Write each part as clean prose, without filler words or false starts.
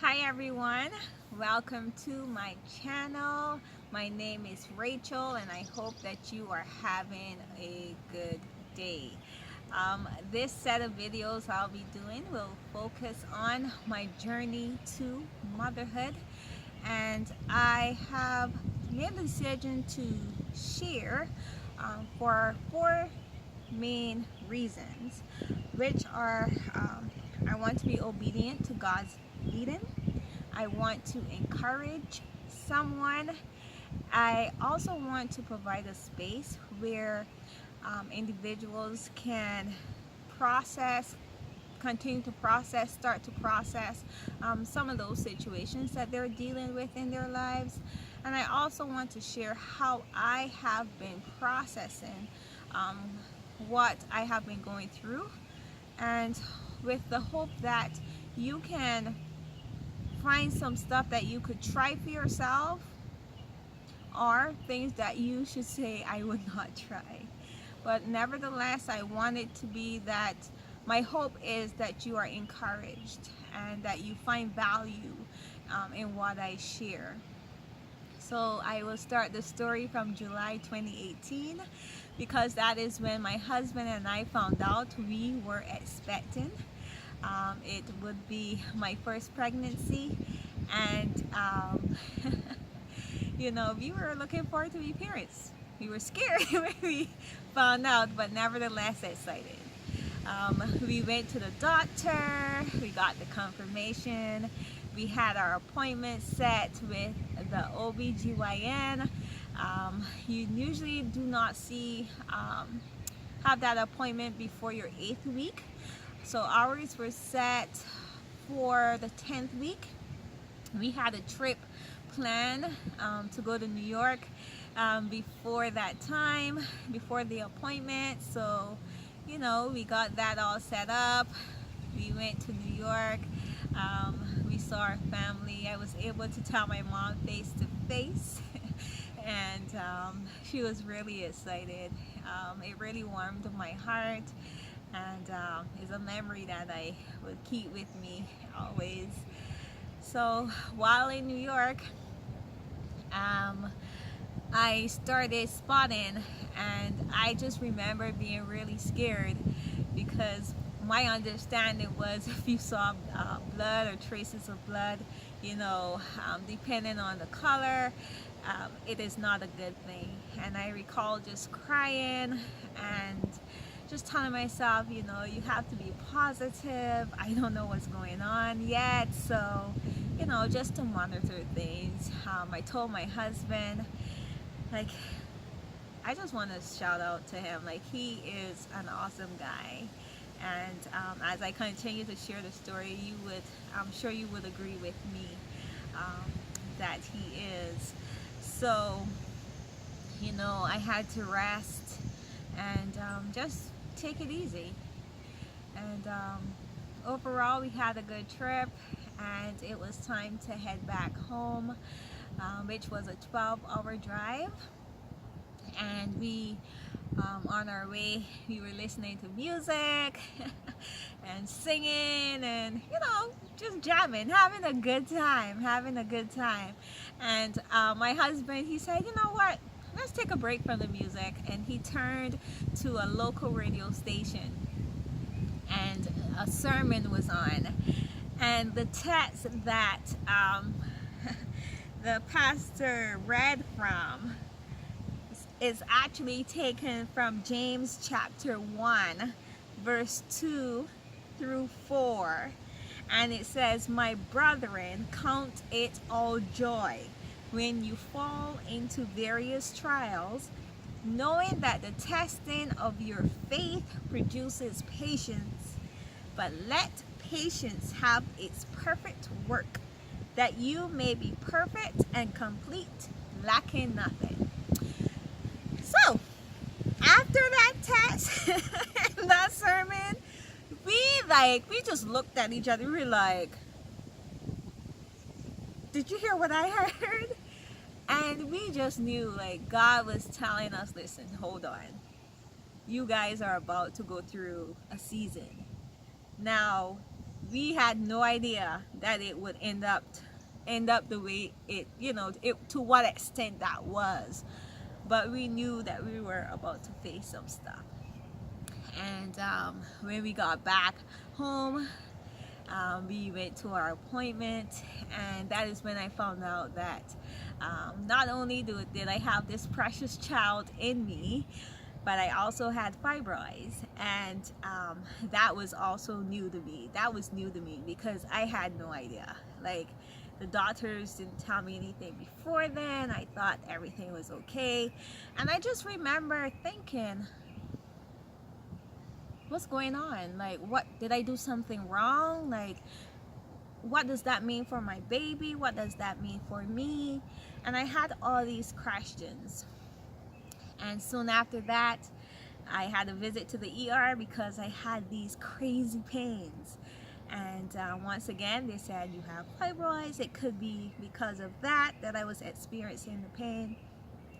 Hi everyone, welcome to my channel. My name is Rachel and I hope that you are having a good day. This set of videos I'll be doing will focus on my journey to motherhood, and I have made the decision to share for four main reasons, which are I want to be obedient to God's leading. I want to encourage someone. I also want to provide a space where individuals can process, continue to process, start to process some of those situations that they're dealing with in their lives. And I also want to share how I have been processing um, what I have been going through, and with the hope that you can find some stuff that you could try for yourself, or things that you should say I would not try. But nevertheless, I want it to be that my hope is that you are encouraged and that you find value in what I share. So I will start the story from July 2018, because that is when my husband and I found out we were expecting. It would be my first pregnancy, and we were looking forward to be parents. We were scared when we found out, but nevertheless excited. We went to the doctor, we got the confirmation, we had our appointment set with the OBGYN. You usually do not have that appointment before your 8th week. So ours were set for the 10th week. We had a trip planned to go to New York before that time, before the appointment. So, we got that all set up. We went to New York. We saw our family. I was able to tell my mom face to face. And she was really excited. It really warmed my heart, and is a memory that I would keep with me always. So while in New York, I started spotting, and I just remember being really scared, because my understanding was if you saw blood or traces of blood, depending on the color, it is not a good thing. And I recall just crying and just telling myself, you have to be positive. I don't know what's going on yet, so just to monitor things. I told my husband, like, I just want to shout out to him, like, he is an awesome guy. And as I continue to share the story, I'm sure you would agree with me that he is. So, I had to rest and just take it easy. And overall, we had a good trip, and it was time to head back home, which was a 12-hour drive. And we, on our way, we were listening to music and singing, and just jamming, having a good time. And my husband, he said, you know what, let's take a break from the music. And he turned to a local radio station, and a sermon was on, and the text that the pastor read from is actually taken from James chapter 1 verse 2 through 4, and it says, "My brethren, count it all joy when you fall into various trials, knowing that the testing of your faith produces patience. But let patience have its perfect work, that you may be perfect and complete, lacking nothing." So, after that text and that sermon, we just looked at each other. We were like, did you hear what I heard? And we just knew, like, God was telling us, listen, hold on. You guys are about to go through a season. Now, we had no idea that it would end up the way it, it, to what extent that was. But we knew that we were about to face some stuff. And when we got back home, we went to our appointment, and that is when I found out that not only did I have this precious child in me, but I also had fibroids. And that was also new to me. That was new to me because I had no idea. Like, the doctors didn't tell me anything before then. I thought everything was okay. And I just remember thinking, what's going on? Like, what, did I do something wrong? Like, what does that mean for my baby? What does that mean for me? And I had all these questions. And soon after that, I had a visit to the ER because I had these crazy pains. And once again, they said, you have fibroids. It could be because of that I was experiencing the pain,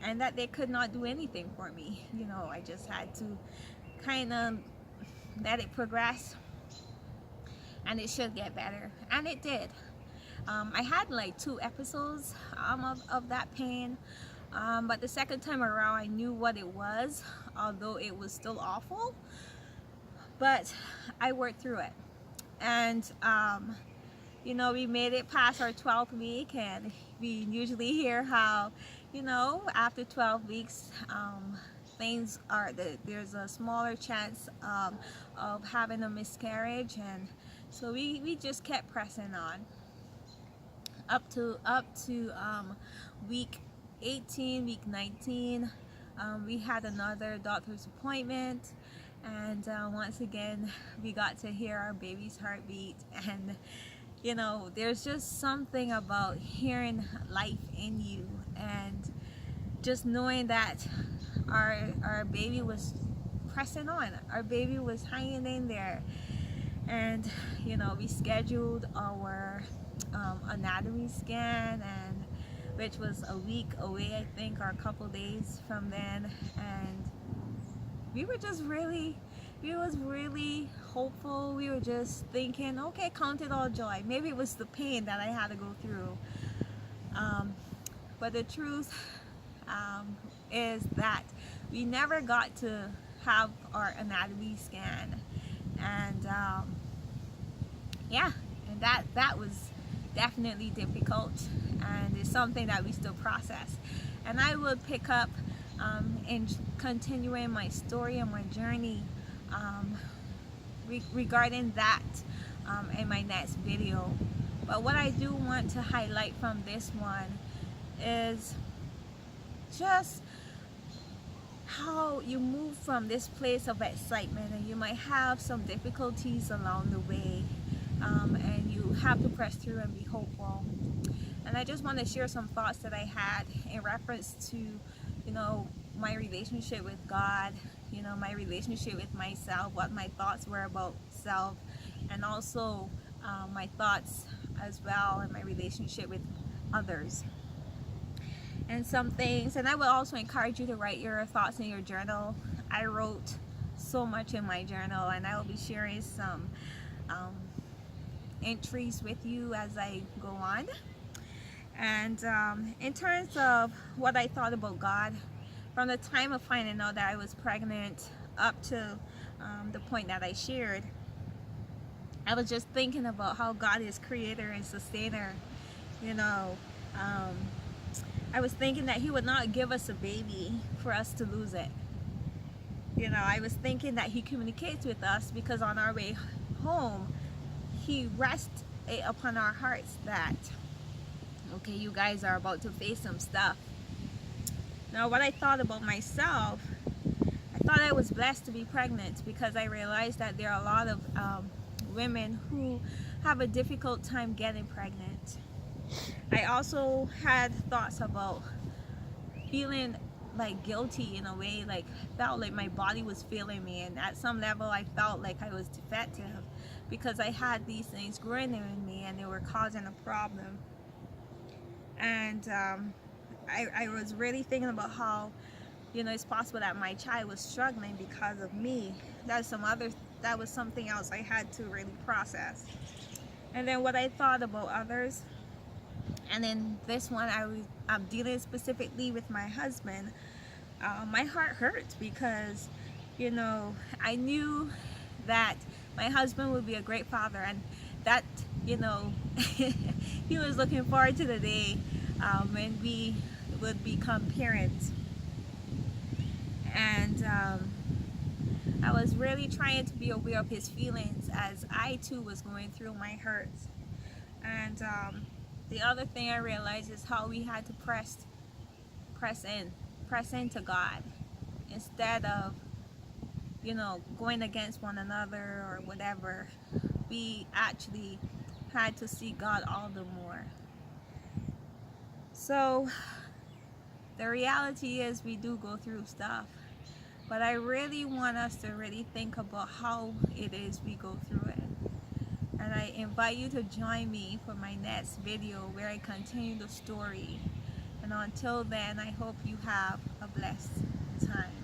and that they could not do anything for me. I just had to kind of let it progress, and it should get better. And it did. I had like 2 episodes of that pain. But the second time around, I knew what it was, although it was still awful. But I worked through it. And, we made it past our 12th week, and we usually hear how, after 12 weeks, there's a smaller chance of having a miscarriage. And so we just kept pressing on up to week 18, week 19. We had another doctor's appointment, and once again we got to hear our baby's heartbeat. And there's just something about hearing life in you, and just knowing that our baby was pressing on, our baby was hanging in there. And we scheduled our anatomy scan, and which was a week away, I think, or a couple days from then. And we was really hopeful. We were just thinking, okay, count it all joy. Maybe it was the pain that I had to go through. But the truth is that we never got to have our anatomy scan. And yeah, and that was definitely difficult, and it's something that we still process. And I will pick up in continuing my story and my journey regarding that in my next video. But what I do want to highlight from this one is just how you move from this place of excitement, and you might have some difficulties along the way, and you have to press through and be hopeful. And I just want to share some thoughts that I had in reference to my relationship with God, my relationship with myself, what my thoughts were about self, and also my thoughts as well in my relationship with others. And some things, and I would also encourage you to write your thoughts in your journal. I wrote so much in my journal, and I will be sharing some entries with you as I go on. And in terms of what I thought about God, from the time of finding out that I was pregnant up to the point that I shared, I was just thinking about how God is creator and sustainer. I was thinking that He would not give us a baby for us to lose it. I was thinking that He communicates with us because on our way home, He rests upon our hearts that, okay, you guys are about to face some stuff. Now, what I thought about myself, I thought I was blessed to be pregnant, because I realized that there are a lot of women who have a difficult time getting pregnant. I also had thoughts about feeling like guilty in a way, like felt like my body was failing me, and at some level I felt like I was defective because I had these things growing in me and they were causing a problem. And I was really thinking about how it's possible that my child was struggling because of me. That's some other that was something else I had to really process. And then what I thought about others, and then this one I'm dealing specifically with my husband. My heart hurts because, you know, I knew that my husband would be a great father, and that, you know, he was looking forward to the day when we would become parents. And I was really trying to be aware of his feelings as I too was going through my hurts. And the other thing I realized is how we had to press into God instead of, you know, going against one another or whatever. We actually had to see God all the more. So the reality is we do go through stuff, but I really want us to really think about how it is we go through it. And I invite you to join me for my next video where I continue the story. And until then, I hope you have a blessed time.